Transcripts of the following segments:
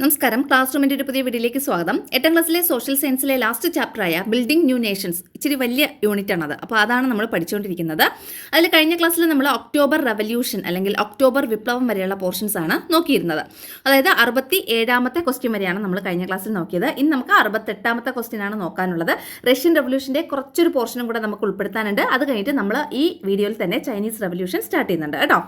നമസ്കാരം, ക്ലാസ് റൂമിൻ്റെ ഒരു പുതിയ വീഡിയോയിലേക്ക് സ്വാഗതം. 8ാം ക്ലാസ്സിലെ സോഷ്യൽ സയൻസിലെ ലാസ്റ്റ് ചാപ്റ്ററായ ബിൽഡിംഗ് ന്യൂ നേഷൻസ് ഇച്ചിരി വലിയ യൂണിറ്റ് ആണത്. അപ്പോൾ അതാണ് നമ്മൾ പഠിച്ചുകൊണ്ടിരിക്കുന്നത്. അതിൽ കഴിഞ്ഞ ക്ലാസ്സിൽ നമ്മൾ ഒക്ടോബർ റവല്യൂഷൻ അല്ലെങ്കിൽ ഒക്ടോബർ വിപ്ലവം വരെയുള്ള പോർഷൻസ് ആണ് നോക്കിയിരുന്നത്. അതായത് 67ാമത്തെ ക്വസ്റ്റ്യൻ വരെയാണ് നമ്മൾ കഴിഞ്ഞ ക്ലാസ്സിൽ നോക്കിയത്. ഇനി നമുക്ക് 68ാമത്തെ ക്വസ്റ്റ്യൻ ആണ് നോക്കാനുള്ളത്. റഷ്യൻ റവല്യൂഷൻ്റെ കുറച്ചൊരു പോർഷനും കൂടെ നമുക്ക് ഉൾപ്പെടുത്താനുണ്ട്. അത് കഴിഞ്ഞിട്ട് നമ്മൾ ഈ വീഡിയോയിൽ തന്നെ ചൈനീസ് റവല്യൂഷൻ സ്റ്റാർട്ട് ചെയ്യുന്നുണ്ട് കേട്ടോ.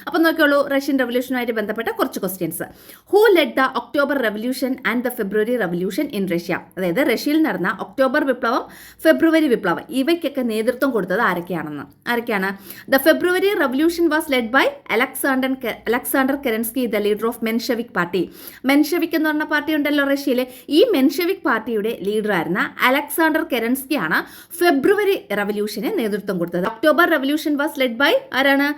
അപ്പോൾ നോക്കിയോളൂ, റഷ്യൻ റവല്യൂഷനുമായിട്ട് ബന്ധപ്പെട്ട കുറച്ച് questions. Who led the October revolution and the February revolution in Russia? അതായത് റഷ്യയിൽ നടന്ന ഒക്ടോബർ വിപ്ലവം, ഫെബ്രുവരി വിപ്ലവം, ഇവയ്ക്കൊക്കെ നേതൃത്വം കൊടുത്തത് ആരൊക്കെയാണ്? The February revolution was led by Alexander Kerensky, the leader of Menshevik party. Menshevik എന്ന് പറഞ്ഞ പാർട്ടി ഉണ്ടല്ലോ റഷ്യയിലെ. ഈ മെൻഷെവിക് പാർട്ടിയുടെ ലീഡറായിരുന്ന അലക്സാണ്ടർ കെരൻസ്കി ആണ് ഫെബ്രുവരി റവല്യൂഷന് നേതൃത്വം കൊടുത്തത്. October revolution was led by ആരാണ്?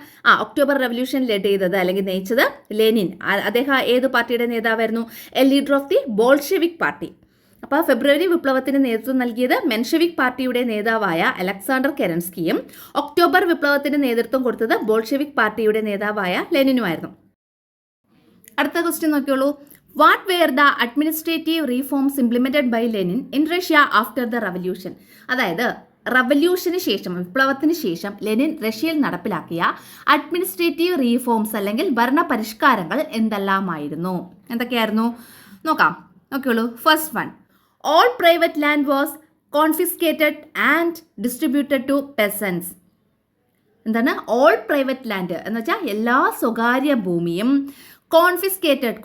ഒക്ടോബർ റവല്യൂഷൻ ലെഡ് ചെയ്തത് അല്ലെങ്കിൽ നയിച്ചത് ലെനിൻ. അദ്ദേഹം ഏത് പാർട്ടിയുടെ നേതാവായിരുന്നു? A leader of the Bolshevik party. അപ്പോൾ ഫെബ്രുവരി വിപ്ലവത്തിന് നേതൃത്വം നൽകിയത് മെൻഷെവിക് പാർട്ടിയുടെ നേതാവായ അലക്സാണ്ടർ കെരൻസ്കിയും ഒക്ടോബർ വിപ്ലവത്തിന് നേതൃത്വം കൊടുത്തത് ബോൾഷെവിക് പാർട്ടിയുടെ നേതാവായ ലെനിനുമായിരുന്നു. അടുത്ത ക്വസ്റ്റ്യൻ നോക്കിയോളൂ. What were the administrative reforms implemented by Lenin in Russia after the revolution? അതായത് റവല്യൂഷന് ശേഷം, വിപ്ലവത്തിന് ശേഷം ലെനിൻ റഷ്യയിൽ നടപ്പിലാക്കിയ അഡ്മിനിസ്ട്രേറ്റീവ് റീഫോംസ് അല്ലെങ്കിൽ ഭരണപരിഷ്കാരങ്ങൾ എന്തെല്ലാമായിരുന്നു? എന്തൊക്കെയായിരുന്നു നോക്കിയോളൂ. First one, all private land was confiscated and distributed to peasants. എന്താണ് ഓൾ പ്രൈവറ്റ് ലാൻഡ് എന്ന് വെച്ചാൽ എല്ലാ സ്വകാര്യ ഭൂമിയും കോൺഫിസ്കേറ്റഡ്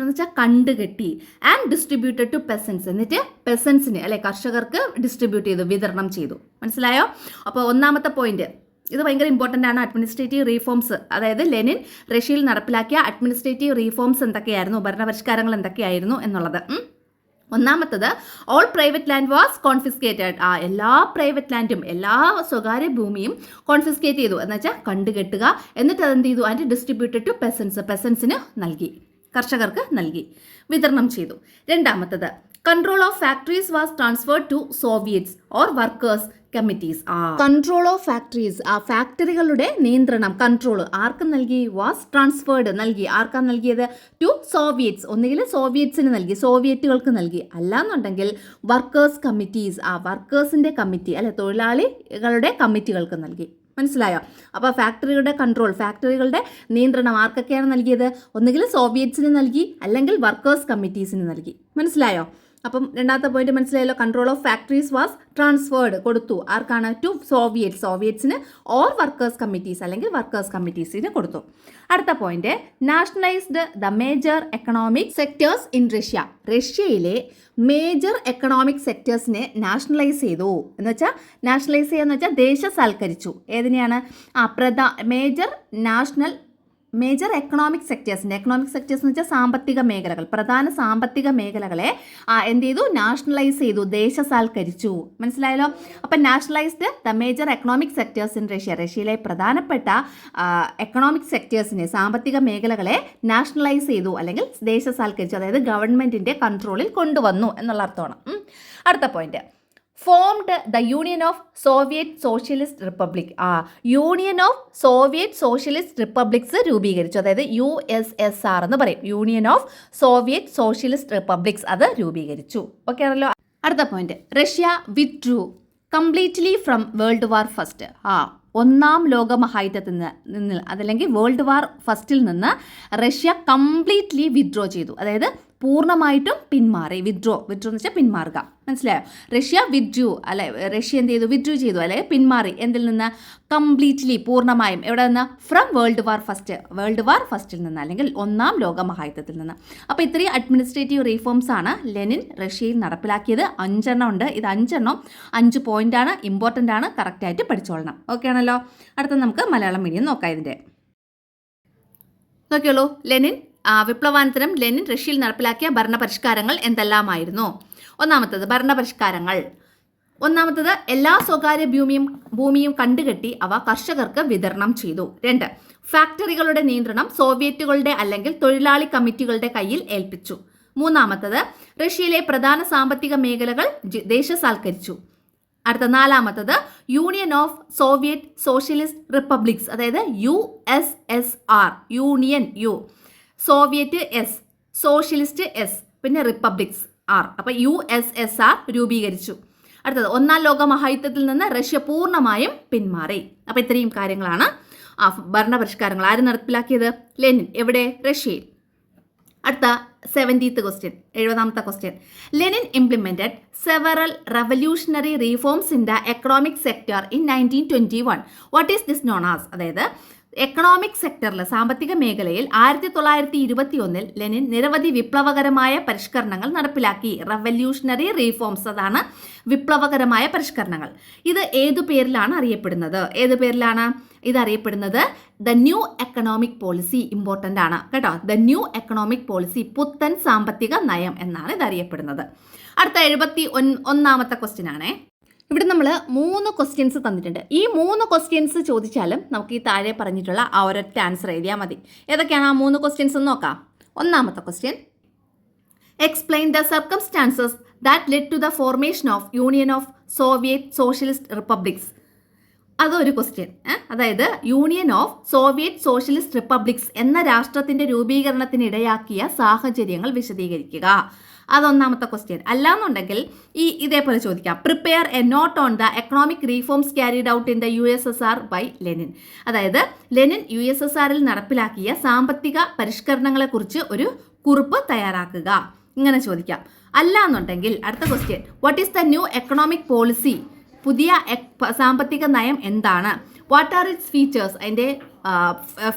എന്ന് വെച്ചാൽ കണ്ടുകെട്ടി, ആൻഡ് ഡിസ്ട്രിബ്യൂട്ടഡ് ടു പെസൻസ്, എന്നിട്ട് പെസൻസിന് അല്ലെ കർഷകർക്ക് ഡിസ്ട്രിബ്യൂട്ട് ചെയ്തു, വിതരണം ചെയ്തു. മനസ്സിലായോ? അപ്പോൾ ഒന്നാമത്തെ പോയിന്റ് ഇത് ഭയങ്കര ഇമ്പോർട്ടൻ്റ് ആണ്. അഡ്മിനിസ്ട്രേറ്റീവ് റീഫോംസ്, അതായത് ലെനിൻ റഷ്യയിൽ നടപ്പിലാക്കിയ അഡ്മിനിസ്ട്രേറ്റീവ് റീഫോംസ് എന്തൊക്കെയായിരുന്നു, ഭരണപരിഷ്കാരങ്ങൾ എന്തൊക്കെയായിരുന്നു എന്നുള്ളത്. ഒന്നാമത്തത്, ഓൾ പ്രൈവറ്റ് ലാൻഡ് വാസ് കോൺഫിസ്കേറ്റഡ്. എല്ലാ പ്രൈവറ്റ് ലാൻഡും, എല്ലാ സ്വകാര്യ ഭൂമിയും കോൺഫിസ്കേറ്റ് ചെയ്തു എന്ന് വെച്ചാൽ കണ്ടുകെട്ടുക. എന്നിട്ട് അതെന്ത് ചെയ്തു? ആൻഡ് ഡിസ്ട്രിബ്യൂട്ടഡ് ടു പെസൻസിന് നൽകി, കർഷകർക്ക് നൽകി, വിതരണം ചെയ്തു. രണ്ടാമത്തത്, control of factories was transferred to soviets or workers committees. Control of factories, ആ ഫാക്ടറികളുടെ നിയന്ത്രണം, കൺട്രോൾ ആർക്ക് നൽകി? വാസ് ട്രാൻസ്ഫേർഡ്, നൽകി. ആർക്കാണ് നൽകിയത്? To soviets. ഒന്നുകിൽ സോവിയറ്റ്സിന് നൽകി, സോവിയറ്റുകൾക്ക് നൽകി. അല്ലാന്നുണ്ടെങ്കിൽ വർക്കേഴ്സ് കമ്മിറ്റീസ്, ആ വർക്കേഴ്സിന്റെ കമ്മിറ്റി അല്ലെ തൊഴിലാളികളുടെ കമ്മിറ്റികൾക്ക് നൽകി. മനസ്സിലായോ? അപ്പോൾ ഫാക്ടറിയുടെ കൺട്രോൾ, ഫാക്ടറികളുടെ നിയന്ത്രണം ആർക്കൊക്കെയാണ് നൽകിയത്? ഒന്നുകിൽ സോവിയറ്റ്സിന് നൽകി, അല്ലെങ്കിൽ വർക്കേഴ്സ് കമ്മിറ്റീസിന് നൽകി. മനസ്സിലായോ? അപ്പം രണ്ടാമത്തെ പോയിന്റ് മനസ്സിലായല്ലോ. Control of factories was transferred, കൊടുത്തു. ആർക്കാണ്? ടു സോവിയറ്റ്സിന് ഓർ വർക്കേഴ്സ് കമ്മിറ്റീസ് അല്ലെങ്കിൽ വർക്കേഴ്സ് കമ്മിറ്റീസിന് കൊടുത്തു. അടുത്ത point, nationalised the major economic sectors in Russia. റഷ്യയിലെ മേജർ എക്കണോമിക് സെക്ടേഴ്സിനെ നാഷണലൈസ് ചെയ്തു എന്ന് വെച്ചാൽ, നാഷണലൈസ് ചെയ്യാന്ന് വെച്ചാൽ ദേശസാൽക്കരിച്ചു. ഏതിനെയാണ്? മേജർ എക്കണോമിക് സെക്ടേഴ്സ് എന്ന് വെച്ചാൽ സാമ്പത്തിക മേഖലകൾ, പ്രധാന സാമ്പത്തിക മേഖലകളെ എന്ത് ചെയ്തു? നാഷണലൈസ് ചെയ്തു, ദേശസാൽക്കരിച്ചു. മനസ്സിലായല്ലോ? അപ്പം nationalised the major economic sectors in Russia. റഷ്യയിലെ പ്രധാനപ്പെട്ട എക്കണോമിക് സെക്ടേഴ്സിനെ, സാമ്പത്തിക മേഖലകളെ നാഷണലൈസ് ചെയ്തു അല്ലെങ്കിൽ ദേശസാൽക്കരിച്ചു, അതായത് ഗവൺമെന്റിന്റെ കൺട്രോളിൽ കൊണ്ടുവന്നു എന്നുള്ള അർത്ഥമാണ്. അടുത്ത point, formed the Union of Soviet Socialist Republic. Union of Soviet Socialist Republics രൂപീകരിച്ചു, അതായത് USSR എന്ന് പറയും. Union of Soviet Socialist Republics അത് രൂപീകരിച്ചു. ഓക്കെ ആണല്ലോ? അടുത്ത point, Russia withdrew completely from World War first. ഒന്നാം ലോകമഹായുദ്ധത്തിൽ നിന്ന് അതല്ലെങ്കിൽ വേൾഡ് വാർ ഫസ്റ്റിൽ നിന്ന് റഷ്യ കംപ്ലീറ്റ്ലി വിത്ഡ്രോ ചെയ്തു, അതായത് പൂർണ്ണമായിട്ടും പിന്മാറി. വിത്ഡ്രോ എന്ന് വെച്ചാൽ പിന്മാറുക. മനസ്സിലായോ? റഷ്യ റഷ്യ എന്ത് ചെയ്തു? വിത്ഡ്രൂ ചെയ്തു, അല്ലെങ്കിൽ പിന്മാറി. എന്തിൽ നിന്ന്? കംപ്ലീറ്റ്ലി, പൂർണ്ണമായും. എവിടെ നിന്ന്? ഫ്രം വേൾഡ് വാർ ഫസ്റ്റിൽ നിന്ന് അല്ലെങ്കിൽ ഒന്നാം ലോകമഹായുദ്ധത്തിൽ നിന്ന്. അപ്പോൾ ഇത്രയും അഡ്മിനിസ്ട്രേറ്റീവ് റീഫോംസ് ആണ് ലെനിൻ റഷ്യയിൽ നടപ്പിലാക്കിയത്. 5 എണ്ണം ഉണ്ട്. ഇത് 5 പോയിന്റ് ആണ്, ഇമ്പോർട്ടൻ്റ് ആണ്, കറക്റ്റായിട്ട് പഠിച്ചോളണം. ഓക്കെ ആണല്ലോ? അടുത്ത നമുക്ക് മലയാളം മീഡിയം നോക്കാം. ഇതിൻ്റെ നോക്കിയോളൂ. വിപ്ലവാനന്തരം ലെനിൻ റഷ്യയിൽ നടപ്പിലാക്കിയ ഭരണപരിഷ്കാരങ്ങൾ എന്തെല്ലാമായിരുന്നു? ഒന്നാമത്തത് ഭരണപരിഷ്കാരങ്ങൾ. എല്ലാ സ്വകാര്യ ഭൂമിയും കണ്ടുകെട്ടി അവ കർഷകർക്ക് വിതരണം ചെയ്തു. 2, ഫാക്ടറികളുടെ നിയന്ത്രണം സോവിയറ്റുകളുടെ അല്ലെങ്കിൽ തൊഴിലാളി കമ്മിറ്റികളുടെ കയ്യിൽ ഏൽപ്പിച്ചു. 3, റഷ്യയിലെ പ്രധാന സാമ്പത്തിക മേഖലകൾ ദേശസാൽക്കരിച്ചു. അടുത്ത 4, union of Soviet Socialist republics, അതായത് USSR. Union Soviet socialist S, പിന്നെ റിപ്പബ്ലിക്സ് ആർ. അപ്പോൾ USSR രൂപീകരിച്ചു. അടുത്തത്, ഒന്നാം ലോക മഹായുദ്ധത്തിൽ നിന്ന് റഷ്യ പൂർണ്ണമായും പിന്മാറി. അപ്പോൾ ഇത്രയും കാര്യങ്ങളാണ് ഭരണപരിഷ്കാരങ്ങൾ. ആര് നടപ്പിലാക്കിയത്? ലെനിൻ. എവിടെ? റഷ്യയിൽ. അടുത്ത 70th ക്വസ്റ്റ്യൻ, 70ാമത്തെ question. Lenin implemented several revolutionary reforms in the economic sector in 1921. What is this known as? അതായത് എക്കണോമിക് സെക്ടറിൽ, സാമ്പത്തിക മേഖലയിൽ 1921 ലെനിൻ നിരവധി വിപ്ലവകരമായ പരിഷ്കരണങ്ങൾ നടപ്പിലാക്കി. റവല്യൂഷണറി റീഫോംസ്, അതാണ് വിപ്ലവകരമായ പരിഷ്കരണങ്ങൾ. ഇത് ഏതു പേരിലാണ് അറിയപ്പെടുന്നത്? ഏത് പേരിലാണ് ഇത് അറിയപ്പെടുന്നത്? The New economic policy. Important ആണ് കേട്ടോ. ദ ന്യൂ എക്കണോമിക് പോളിസി, പുത്തൻ സാമ്പത്തിക നയം എന്നാണ് ഇത് അറിയപ്പെടുന്നത്. അടുത്ത 71ാമത്തെ ക്വസ്റ്റ്യൻ ആണേ. ഇവിടെ നമ്മൾ 3 ക്വസ്റ്റ്യൻസ് തന്നിട്ടുണ്ട്. ഈ 3 ക്വസ്റ്റ്യൻസ് ചോദിച്ചാലും നമുക്ക് ഈ താഴെ പറഞ്ഞിട്ടുള്ള ആ ഒരൊറ്റ ആൻസർ എഴുതിയാൽ മതി. ഏതൊക്കെയാണ് ആ 3 ക്വസ്റ്റ്യൻസ് എന്ന് നോക്കാം. 1ാമത്തെ question, explain the circumstances that led to the formation of Union of Soviet Socialist Republics. അതൊരു ക്വസ്റ്റ്യൻ. അതായത് Union of Soviet Socialist Republics എന്ന രാഷ്ട്രത്തിന്റെ രൂപീകരണത്തിനിടയാക്കിയ സാഹചര്യങ്ങൾ വിശദീകരിക്കുക. അതൊന്നാമത്തെ ക്വസ്റ്റ്യൻ. അല്ലാന്നുണ്ടെങ്കിൽ ഇതേപോലെ ചോദിക്കാം, prepare a note on the economic reforms carried out in the USSR by Lenin. അതായത് ലെനിൻ USSRൽ നടപ്പിലാക്കിയ സാമ്പത്തിക പരിഷ്കരണങ്ങളെക്കുറിച്ച് ഒരു കുറിപ്പ് തയ്യാറാക്കുക. ഇങ്ങനെ ചോദിക്കാം. അല്ലാന്നുണ്ടെങ്കിൽ അടുത്ത question, what is the New economic policy? പുതിയ സാമ്പത്തിക നയം എന്താണ്? What are it's features? അതിൻ്റെ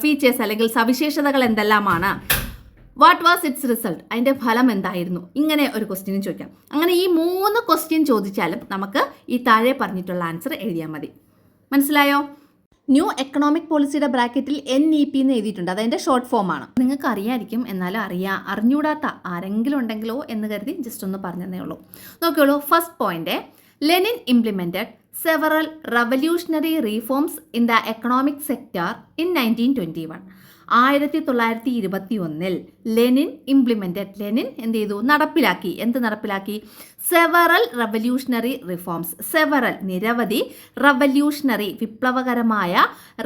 ഫീച്ചേഴ്സ് അല്ലെങ്കിൽ സവിശേഷതകൾ എന്തെല്ലാമാണ്? What was it's result? അതിൻ്റെ ഫലം എന്തായിരുന്നു? ഇങ്ങനെ ഒരു ക്വസ്റ്റ്യനും ചോദിക്കാം. അങ്ങനെ ഈ 3 ക്വസ്റ്റ്യൻ ചോദിച്ചാലും നമുക്ക് ഈ താഴെ പറഞ്ഞിട്ടുള്ള ആൻസർ എഴുതിയാൽ മതി. മനസ്സിലായോ? ന്യൂ എക്കണോമിക് പോളിസിയുടെ ബ്രാക്കറ്റിൽ NEP എന്ന് എഴുതിയിട്ടുണ്ട്. അതതിൻ്റെ ഷോർട്ട് ഫോം ആണ്. നിങ്ങൾക്ക് അറിയായിരിക്കും, എന്നാലും അറിഞ്ഞൂടാത്ത ആരെങ്കിലും ഉണ്ടെങ്കിലോ എന്ന് കരുതി ജസ്റ്റ് ഒന്ന് പറഞ്ഞതേ ഉള്ളൂ. നോക്കിയോളൂ. First point, Lenin implemented several revolutionary reforms in the economic sector in 1921. 1921 Lenin implemented, Lenin എന്ത് ചെയ്തു? നടപ്പിലാക്കി. എന്ത് നടപ്പിലാക്കി? Several revolutionary reforms. സെവറൽ നിരവധി, റവല്യൂഷണറി വിപ്ലവകരമായ,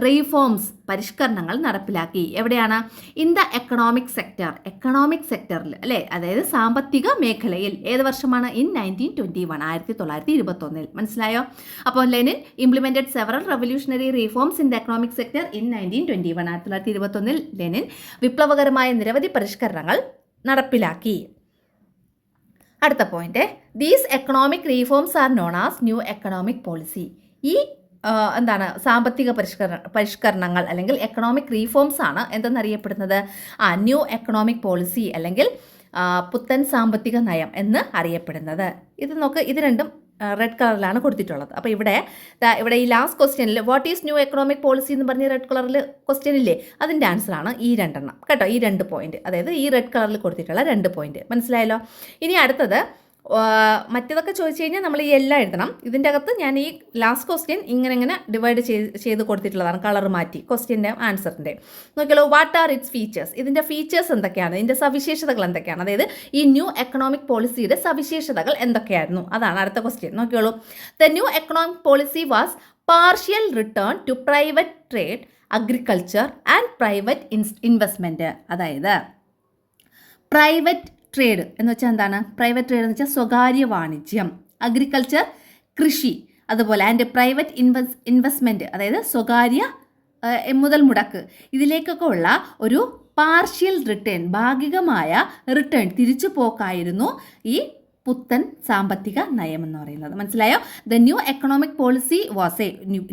റീഫോംസ് പരിഷ്കരണങ്ങൾ നടപ്പിലാക്കി. എവിടെയാണ്? In the economic sector. Economic സെക്ടറിൽ അല്ലേ? അതായത് സാമ്പത്തിക മേഖലയിൽ. ഏത് വർഷമാണ്? ഇൻ 1921, 1921. മനസ്സിലായോ? അപ്പോൾ Lenin implemented several revolutionary reforms in the economic sector in 1921. 1921 Lenin വിപ്ലവകരമായ നിരവധി പരിഷ്കരണങ്ങൾ നടപ്പിലാക്കി. അടുത്ത point, these economic reforms are known as new economic policy. ഈ സാമ്പത്തിക പരിഷ്കരണങ്ങൾ അല്ലെങ്കിൽ എക്കണോമിക് റീഫോംസ് ആണ് എന്തെന്നറിയപ്പെടുന്നത്? ന്യൂ എക്കണോമിക് പോളിസി അല്ലെങ്കിൽ പുത്തൻ സാമ്പത്തിക നയം എന്ന് അറിയപ്പെടുന്നത്. ഇത് നോക്ക്, ഇത് രണ്ടും റെഡ് കളറിലാണ് കൊടുത്തിട്ടുള്ളത്. അപ്പോൾ ഇവിടെ ഈ ലാസ്റ്റ് ക്വസ്റ്റ്യനിൽ what is new economic policy എന്ന് പറഞ്ഞ് റെഡ് കളറിൽ ക്വസ്റ്റ്യൻ ഇല്ലേ, അതിൻ്റെ ആൻസറാണ് ഈ 2 എണ്ണം കേട്ടോ. ഈ 2 പോയിന്റ്, അതായത് ഈ റെഡ് കളറിൽ കൊടുത്തിട്ടുള്ള 2 പോയിന്റ്. മനസ്സിലായല്ലോ? ഇനി അടുത്തത്, മറ്റേതൊക്കെ ചോദിച്ചു കഴിഞ്ഞാൽ നമ്മൾ ഈ എല്ലാം എഴുതണം. ഇതിൻ്റെ അകത്ത് ഞാൻ ഈ ലാസ്റ്റ് ക്വസ്റ്റ്യൻ ഇങ്ങനെ ഡിവൈഡ് ചെയ്ത് കൊടുത്തിട്ടുള്ളതാണ്, കളർ മാറ്റി ക്വസ്റ്റ്യൻ്റെ ആൻസറിൻ്റെ. നോക്കിയാലോ, വാട്ട് ആർ ഇറ്റ്സ് ഫീച്ചേഴ്സ്? ഇതിൻ്റെ ഫീച്ചേഴ്സ് എന്തൊക്കെയാണ്? ഇതിൻ്റെ സവിശേഷതകൾ എന്തൊക്കെയാണ്? അതായത് ഈ ന്യൂ എക്കണോമിക് പോളിസിയുടെ സവിശേഷതകൾ എന്തൊക്കെയായിരുന്നു? അതാണ് അടുത്ത ക്വസ്റ്റ്യൻ. നോക്കിയോളൂ. The New economic Policy was partial return to private trade, agriculture and private investment. അതായത് പ്രൈവറ്റ് ട്രേഡ് എന്ന് വെച്ചാൽ എന്താണ്? പ്രൈവറ്റ് ട്രേഡ് എന്ന് വെച്ചാൽ സ്വകാര്യ വാണിജ്യം, അഗ്രികൾച്ചർ കൃഷി, അതുപോലെ ആൻഡ് പ്രൈവറ്റ് ഇൻവെസ്റ്റ്മെൻറ്റ് അതായത് സ്വകാര്യ മുതൽ മുടക്ക്, ഇതിലേക്കൊക്കെ ഉള്ള ഒരു പാർഷ്യൽ റിട്ടേൺ, ഭാഗികമായ റിട്ടേൺ, തിരിച്ചു പോക്കായിരുന്നു ഈ പുത്തൻ സാമ്പത്തിക നയം എന്ന് പറയുന്നത്. മനസ്സിലായോ? The New economic Policy was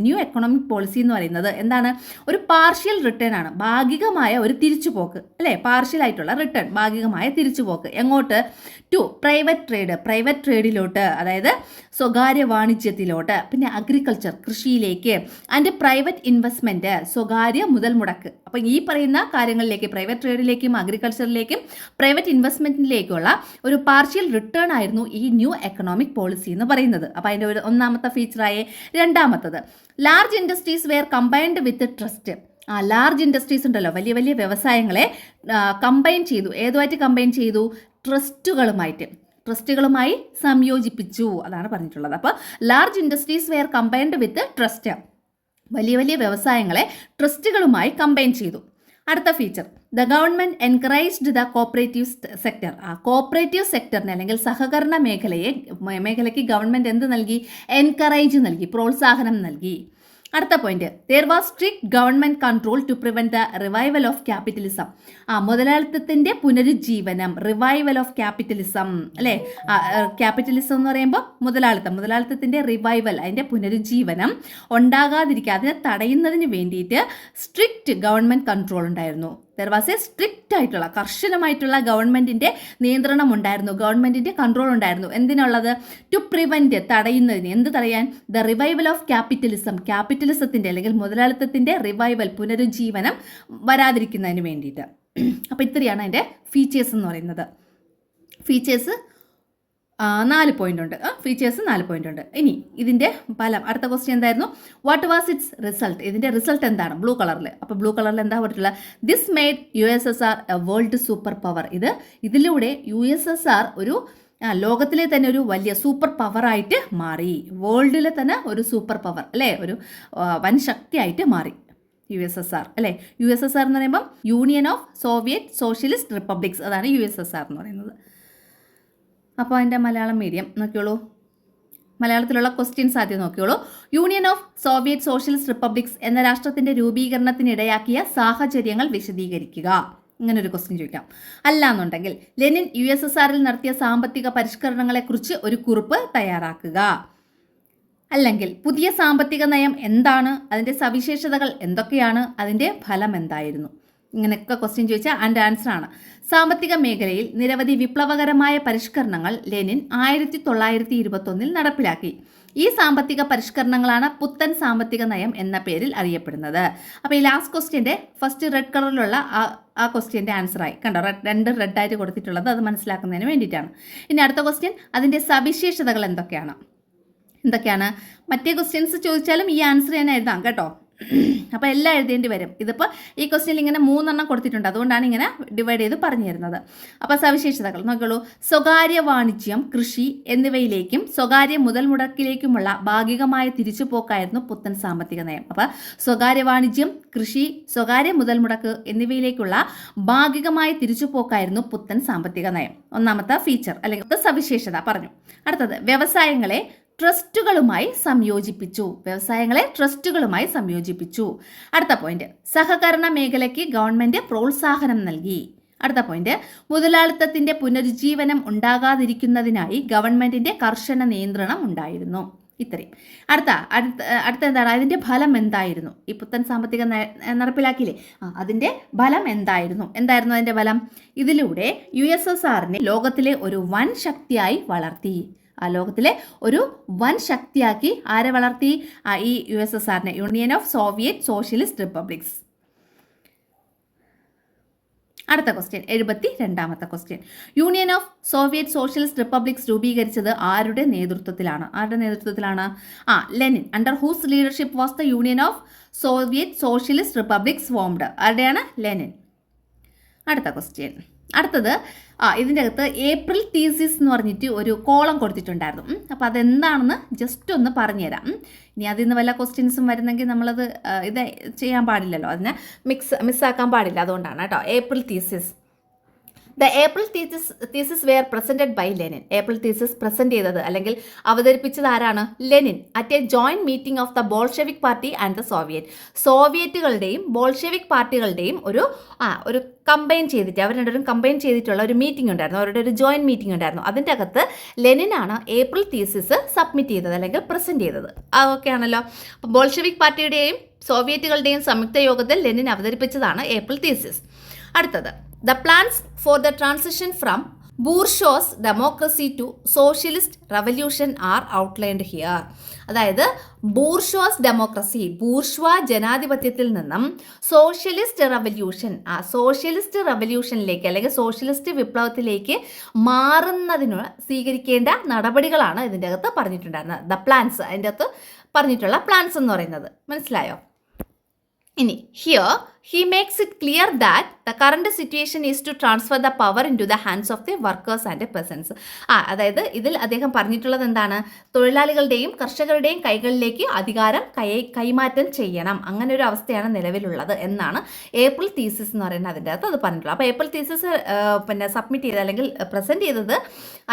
new economic policy എന്ന് പറയുന്നത് എന്താണ്? ഒരു പാർഷ്യൽ റിട്ടേൺ ആണ്, ഭാഗികമായ ഒരു തിരിച്ചുപോക്ക് അല്ലേ? പാർഷ്യൽ ആയിട്ടുള്ള റിട്ടേൺ, ഭാഗികമായ തിരിച്ചുപോക്ക്. എങ്ങോട്ട്? ടു പ്രൈവറ്റ് ട്രേഡ്, പ്രൈവറ്റ് ട്രേഡിലോട്ട്, അതായത് സ്വകാര്യ വാണിജ്യത്തിലോട്ട്, പിന്നെ അഗ്രികൾച്ചർ കൃഷിയിലേക്ക്, ആൻഡ് പ്രൈവറ്റ് ഇൻവെസ്റ്റ്മെൻറ്റ് സ്വകാര്യ മുതൽ മുടക്ക്. അപ്പം ഈ പറയുന്ന കാര്യങ്ങളിലേക്ക്, പ്രൈവറ്റ് ട്രേഡിലേക്കും അഗ്രികൾച്ചറിലേക്കും പ്രൈവറ്റ് ഇൻവെസ്റ്റ്മെൻറ്റിലേക്കുള്ള ഒരു പാർഷ്യൽ റിട്ടേൺ ആയിരുന്നു ഈ ന്യൂ എക്കണോമിക് പോളിസി എന്ന് പറയുന്നത്. അപ്പോൾ അതിൻ്റെ ഒരു ഒന്നാമത്തെ ഫീച്ചറായി. രണ്ടാമത്തത്, large industries were combined with trust. Large industries ഉണ്ടല്ലോ, വലിയ വലിയ വ്യവസായങ്ങളെ കമ്പൈൻ ചെയ്തു. ഏതുമായിട്ട് കമ്പൈൻ ചെയ്തു? ട്രസ്റ്റുകളുമായി സംയോജിപ്പിച്ചു. അതാണ് പറഞ്ഞിട്ടുള്ളത്. അപ്പോൾ large industries were combined with trust, വലിയ വലിയ വ്യവസായങ്ങളെ ട്രസ്റ്റുകളുമായി കമ്പൈൻ ചെയ്തു. അടുത്ത feature, the government encouraged the cooperative sector. ആ കോപ്പറേറ്റീവ് സെക്ടറിനെ അല്ലെങ്കിൽ സഹകരണ മേഖലയ്ക്ക് ഗവൺമെന്റ് എന്ത് നൽകി? എൻകറേജ് നൽകി, പ്രോത്സാഹനം നൽകി. അടുത്ത point, there was strict government control to prevent the revival of capitalism. മുതലാളിത്തത്തിന്റെ പുനരുജ്ജീവനം, റിവൈവൽ ഓഫ് ക്യാപിറ്റലിസം അല്ലേ? ക്യാപിറ്റലിസം എന്ന് പറയുമ്പോൾ മുതലാളിത്തത്തിന്റെ റിവൈവൽ, അതിന്റെ പുനരുജ്ജീവനം ഉണ്ടാകാതിരിക്കുക, അതിനെ തടയുന്നതിന് വേണ്ടിയിട്ട് സ്ട്രിക്റ്റ് ഗവൺമെന്റ് കൺട്രോൾ ഉണ്ടായിരുന്നു. ദർ വാസ് എ സ്ട്രിക്റ്റ് ആയിട്ടുള്ള, കർശനമായിട്ടുള്ള ഗവൺമെന്റിന്റെ നിയന്ത്രണം ഉണ്ടായിരുന്നു, ഗവൺമെന്റിന്റെ കൺട്രോൾ ഉണ്ടായിരുന്നു. എന്തിനുള്ളത്? ടു പ്രിവെന്റ്, തടയുന്നതിന്. എന്ത് തടയാൻ? ദ റിവൈവൽ ഓഫ് ക്യാപിറ്റലിസം, ക്യാപിറ്റലിസത്തിന്റെ അല്ലെങ്കിൽ മുതലാളിത്തത്തിന്റെ റിവൈവൽ, പുനരുജ്ജീവനം വരാതിരിക്കുന്നതിന് വേണ്ടിയിട്ട്. അപ്പോൾ ഇത്രയാണ് അതിൻ്റെ ഫീച്ചേഴ്സ് എന്ന് പറയുന്നത്. ഫീച്ചേഴ്സ് 4 പോയിന്റ് ഉണ്ട്. ഫീച്ചേഴ്സ് 4 പോയിന്റ് ഉണ്ട്. ഇനി ഇതിൻ്റെ ഫലം, അടുത്ത ക്വസ്റ്റ്യൻ എന്തായിരുന്നു? What was it's result? ഇതിൻ്റെ റിസൾട്ട് എന്താണ്? ബ്ലൂ കളറിൽ. അപ്പോൾ ബ്ലൂ കളറിൽ എന്താ പറഞ്ഞിട്ടുള്ളത്? This made USSR A world super power. ഇതിലൂടെ USSR ഒരു ലോകത്തിലെ തന്നെ ഒരു വലിയ സൂപ്പർ പവറായിട്ട് മാറി. വേൾഡിലെ തന്നെ ഒരു സൂപ്പർ പവർ അല്ലേ, ഒരു വൻ ശക്തിയായിട്ട് മാറി USSR അല്ലേ. USSR എന്ന് പറയുമ്പം union of Soviet Socialist republics, അതാണ് USSR എന്ന് പറയുന്നത്. അപ്പോൾ അതിൻ്റെ മലയാളം മീഡിയം നോക്കിയോളൂ, മലയാളത്തിലുള്ള ക്വസ്റ്റ്യൻസ് ആദ്യം നോക്കിയോളൂ. Union of Soviet Socialist Republics എന്ന രാഷ്ട്രത്തിൻ്റെ രൂപീകരണത്തിനിടയാക്കിയ സാഹചര്യങ്ങൾ വിശദീകരിക്കുക. ഇങ്ങനൊരു ക്വസ്റ്റ്യൻ ചോദിക്കാം. അല്ലാന്നുണ്ടെങ്കിൽ ലെനിൻ USSRൽ നടത്തിയ സാമ്പത്തിക പരിഷ്കരണങ്ങളെക്കുറിച്ച് ഒരു കുറിപ്പ് തയ്യാറാക്കുക. അല്ലെങ്കിൽ പുതിയ സാമ്പത്തിക നയം എന്താണ്, അതിൻ്റെ സവിശേഷതകൾ എന്തൊക്കെയാണ്, അതിൻ്റെ ഫലം എന്തായിരുന്നു? ഇങ്ങനെയൊക്കെ ക്വസ്റ്റ്യൻ ചോദിച്ചാൽ അതിൻ്റെ ആൻസർ ആണ്. സാമ്പത്തിക മേഖലയിൽ നിരവധി വിപ്ലവകരമായ പരിഷ്കരണങ്ങൾ ലെനിൻ 1921 നടപ്പിലാക്കി. ഈ സാമ്പത്തിക പരിഷ്കരണങ്ങളാണ് പുത്തൻ സാമ്പത്തിക നയം എന്ന പേരിൽ അറിയപ്പെടുന്നത്. അപ്പോൾ ഈ ലാസ്റ്റ് ക്വസ്റ്റ്യൻ്റെ ഫസ്റ്റ് റെഡ് കളറിലുള്ള ആ ക്വസ്റ്റ്യൻ്റെ ആൻസറായി കണ്ടോ, 2 റെഡായിട്ട് കൊടുത്തിട്ടുള്ളത്, അത് മനസ്സിലാക്കുന്നതിന് വേണ്ടിയിട്ടാണ്. ഇനി അടുത്ത ക്വസ്റ്റ്യൻ, അതിൻ്റെ സവിശേഷതകൾ എന്തൊക്കെയാണ്? മറ്റേ ക്വസ്റ്റ്യൻസ് ചോദിച്ചാലും ഈ ആൻസർ ഞാൻ എഴുതാം കേട്ടോ. അപ്പോൾ എല്ലാം എഴുതേണ്ടി വരും. ഇതിപ്പോൾ ഈ ക്വസ്റ്റ്യനിൽ ഇങ്ങനെ 3 കൊടുത്തിട്ടുണ്ട്, അതുകൊണ്ടാണ് ഇങ്ങനെ ഡിവൈഡ് ചെയ്ത് പറഞ്ഞു തരുന്നത്. അപ്പോൾ സവിശേഷതകൾ നോക്കിയോളൂ. സ്വകാര്യ വാണിജ്യം, കൃഷി എന്നിവയിലേക്കും സ്വകാര്യ മുതൽ മുടക്കിലേക്കുമുള്ള ഭാഗികമായ തിരിച്ചുപോക്കായിരുന്നു പുത്തൻ സാമ്പത്തിക നയം. അപ്പോൾ സ്വകാര്യ വാണിജ്യം, കൃഷി, സ്വകാര്യ മുതൽ മുടക്ക് എന്നിവയിലേക്കുള്ള ഭാഗികമായ തിരിച്ചുപോക്കായിരുന്നു പുത്തൻ സാമ്പത്തിക നയം. ഒന്നാമത്തെ ഫീച്ചർ അല്ലെങ്കിൽ സവിശേഷത പറഞ്ഞു. അടുത്തത്, വ്യവസായങ്ങളെ ട്രസ്റ്റുകളുമായി സംയോജിപ്പിച്ചു. അടുത്ത പോയിന്റ്, സഹകരണ മേഖലയ്ക്ക് ഗവൺമെന്റ് പ്രോത്സാഹനം നൽകി. അടുത്ത പോയിന്റ്, മുതലാളിത്തത്തിന്റെ പുനരുജ്ജീവനം ഉണ്ടാകാതിരിക്കുന്നതിനായി ഗവൺമെന്റിന്റെ കർശന നിയന്ത്രണം ഉണ്ടായിരുന്നു. ഇത്രയും. അടുത്ത എന്താണ്? അതിന്റെ ഫലം എന്തായിരുന്നു? ഈ പുത്തൻ സാമ്പത്തിക നടപ്പിലാക്കിയില്ലേ, അതിന്റെ ഫലം എന്തായിരുന്നു അതിന്റെ ഫലം? ഇതിലൂടെ USSRനെ ലോകത്തിലെ ഒരു വൻ ശക്തിയായി വളർത്തി. ലോകത്തിലെ ഒരു വൻ ശക്തിയാക്കി ആരെ വളർത്തി? ഈ USSRനെ, Union of Soviet Socialist Republics. അടുത്ത ക്വസ്റ്റ്യൻ, 72ാമത്തെ question, Union of Soviet Socialist Republics രൂപീകരിച്ചത് ആരുടെ നേതൃത്വത്തിലാണ്? Lenin. Under whose leadership was the Union of Soviet Socialist Republics formed? ആരുടെയാണ്? ലെനിൻ. അടുത്ത ക്വസ്റ്റ്യൻ, അടുത്തത് ഇതിൻ്റെ അകത്ത് ഏപ്രിൽ തീസിസ് എന്ന് പറഞ്ഞിട്ട് ഒരു കോളം കൊടുത്തിട്ടുണ്ടായിരുന്നു. അപ്പോൾ അതെന്താണെന്ന് ജസ്റ്റ് ഒന്ന് പറഞ്ഞുതരാം. ഇനി അതിൽ നിന്ന് വല്ല ക്വസ്റ്റ്യൻസും വരുന്നെങ്കിൽ നമ്മളത് ഇത് ചെയ്യാൻ പാടില്ലല്ലോ, അതിനെ മിസ്സാക്കാൻ പാടില്ല, അതുകൊണ്ടാണ് കേട്ടോ. April thesis. The April thesis were presented by Lenin. April thesis present ചെയ്തത് അല്ലെങ്കിൽ അവതരിപ്പിച്ചത് ആരാണ്? Lenin. At a joint meeting of the Bolshevik party and the സോവിയറ്റുകളുടെയും ബോൾഷെവിക് പാർട്ടികളുടെയും ഒരു കമ്പൈൻ ചെയ്തിട്ട്, അവർ രണ്ടുപേരും കമ്പൈൻ ചെയ്തിട്ടുള്ള ഒരു മീറ്റിംഗ് ഉണ്ടായിരുന്നു, അവരുടെ ഒരു ജോയിന്റ് മീറ്റിംഗ് ഉണ്ടായിരുന്നു. അതിൻ്റെ അകത്ത് ലെനിനാണ് ഏപ്രിൽ തീസിസ് സബ്മിറ്റ് ചെയ്തത് അല്ലെങ്കിൽ പ്രസന്റ് ചെയ്തത്. ഓക്കെ ആണല്ലോ. അപ്പോൾ ബോൾഷെവിക് പാർട്ടിയുടെയും സോവിയറ്റുകളുടെയും സംയുക്ത യോഗത്തിൽ ലെനിൻ അവതരിപ്പിച്ചതാണ് ഏപ്രിൽ തീസിസ്. അടുത്തത്, the plans for the transition from bourgeois democracy to socialist revolution are outlined here. അതായത് ബൂർഷ്വാസ് ഡെമോക്രസി, ബൂർഷ്വാ ജനാധിപത്യത്തിൽ നിന്നും സോഷ്യലിസ്റ്റ് റവല്യൂഷനിലേക്ക് അല്ലെങ്കിൽ സോഷ്യലിസ്റ്റ് വിപ്ലവത്തിലേക്ക് മാറുന്നതിന് സ്വീകരിക്കേണ്ട നടപടികളാണ് ഇതിൻ്റെ അകത്ത് പറഞ്ഞിട്ടുണ്ടായിരുന്നത്. ദ പ്ലാൻസ്, അതിൻ്റെ അകത്ത് പറഞ്ഞിട്ടുള്ള പ്ലാൻസ് എന്ന് പറയുന്നത് മനസ്സിലായോ? ഇനി here he makes it clear that the current situation is to transfer the power into the hands of the workers and peasants. അതായത് ഇതിൽ അദ്ദേഹം പറഞ്ഞിട്ടുള്ളത് എന്താണ്? തൊഴിലാളികളുടെയും കർഷകരുടെയും കൈകളിലേക്ക് അധികാരം കൈമാറ്റം ചെയ്യണം, അങ്ങനെ ഒരു അവസ്ഥയാണ് നിലവിലുള്ളത് എന്നാണ് ഏപ്രിൽ തീസിസ് എന്ന് പറയുന്നത് അതിൻ്റെ അകത്ത് അത് പറഞ്ഞിട്ടുള്ളത്. അപ്പോൾ ഏപ്രിൽ തീസിസ് സബ്മിറ്റ് ചെയ്ത് അല്ലെങ്കിൽ പ്രസൻറ്റ് ചെയ്തത്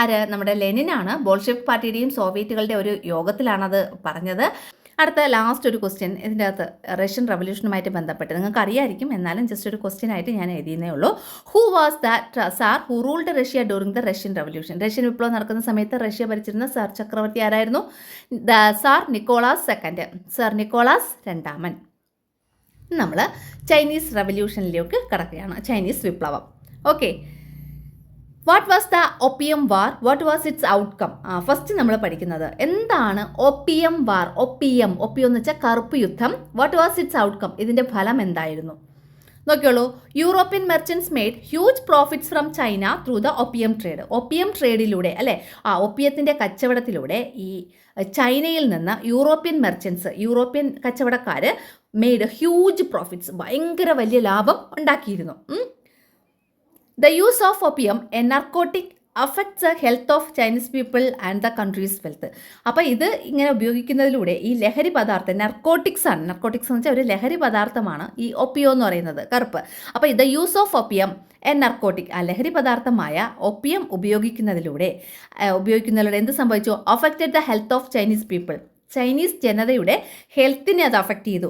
ആര്? നമ്മുടെ ലെനിനാണ്. ബോൾഷെവിക് പാർട്ടിയുടെയും സോവിയറ്റുകളുടെ ഒരു യോഗത്തിലാണ് അത് പറഞ്ഞത്. അടുത്ത ലാസ്റ്റ് ഒരു ക്വസ്റ്റ്യൻ ഇതിൻ്റെ അകത്ത് റഷ്യൻ റവല്യൂഷനുമായിട്ട് ബന്ധപ്പെട്ട് നിങ്ങൾക്ക് അറിയായിരിക്കും, എന്നാലും ജസ്റ്റ് ഒരു ക്വസ്റ്റ്യൻ ആയിട്ട് ഞാൻ എഴുതിയേ ഉള്ളൂ. Who was that tsar who ruled Russia during the Russian revolution? Russian വിപ്ലവം നടക്കുന്ന സമയത്ത് റഷ്യ ഭരിച്ചിരുന്ന സാർ ചക്രവർത്തി ആരായിരുന്നു? Tsar Nicholas second, tsar Nicholas രണ്ടാമൻ. നമ്മൾ ചൈനീസ് റവല്യൂഷനിലേക്ക് കടക്കുകയാണ്, ചൈനീസ് വിപ്ലവം. Okay, what was the opium war? What was its outcome? First നമ്മൾ പഠിക്കുന്നത് എന്താണ് ഒപ്പിയം വാർ? ഒപ്പിയം എന്ന് വെച്ചാൽ കറുപ്പ് യുദ്ധം. What was its outcome? ഇതിൻ്റെ ഫലം എന്തായിരുന്നു? നോക്കിയോളൂ. European merchants made huge profits from China through the opium trade. Opium ട്രേഡിലൂടെ അല്ലേ, ഒപ്പിയത്തിൻ്റെ കച്ചവടത്തിലൂടെ ഈ ചൈനയിൽ നിന്ന് യൂറോപ്യൻ മെർച്ചൻസ്, യൂറോപ്യൻ കച്ചവടക്കാർ മെയ്ഡ് ഹ്യൂജ് പ്രോഫിറ്റ്സ്, ഭയങ്കര വലിയ ലാഭം ഉണ്ടാക്കിയിരുന്നു. The use of opium, a narcotic, affects the health of Chinese people and the country's wealth. അപ്പോൾ ഇത് ഇങ്ങനെ ഉപയോഗിക്കുന്നതിലൂടെ ഈ ലഹരി പദാർത്ഥം നർക്കോട്ടിക്സ് ആണ്. നർക്കോട്ടിക്സ് എന്ന് വെച്ചാൽ ഒരു ലഹരി പദാർത്ഥമാണ് ഈ ഒപ്പിയോ എന്ന് പറയുന്നത്, കറുപ്പ്. അപ്പോൾ ഇത് use of Opium A narcotic, ആ ലഹരി പദാർത്ഥമായ ഒപ്പിയം ഉപയോഗിക്കുന്നതിലൂടെ എന്ത് സംഭവിച്ചു? Affected the health of Chinese people, Chinese ജനതയുടെ ഹെൽത്തിനെ അത് അഫക്റ്റ് ചെയ്തു.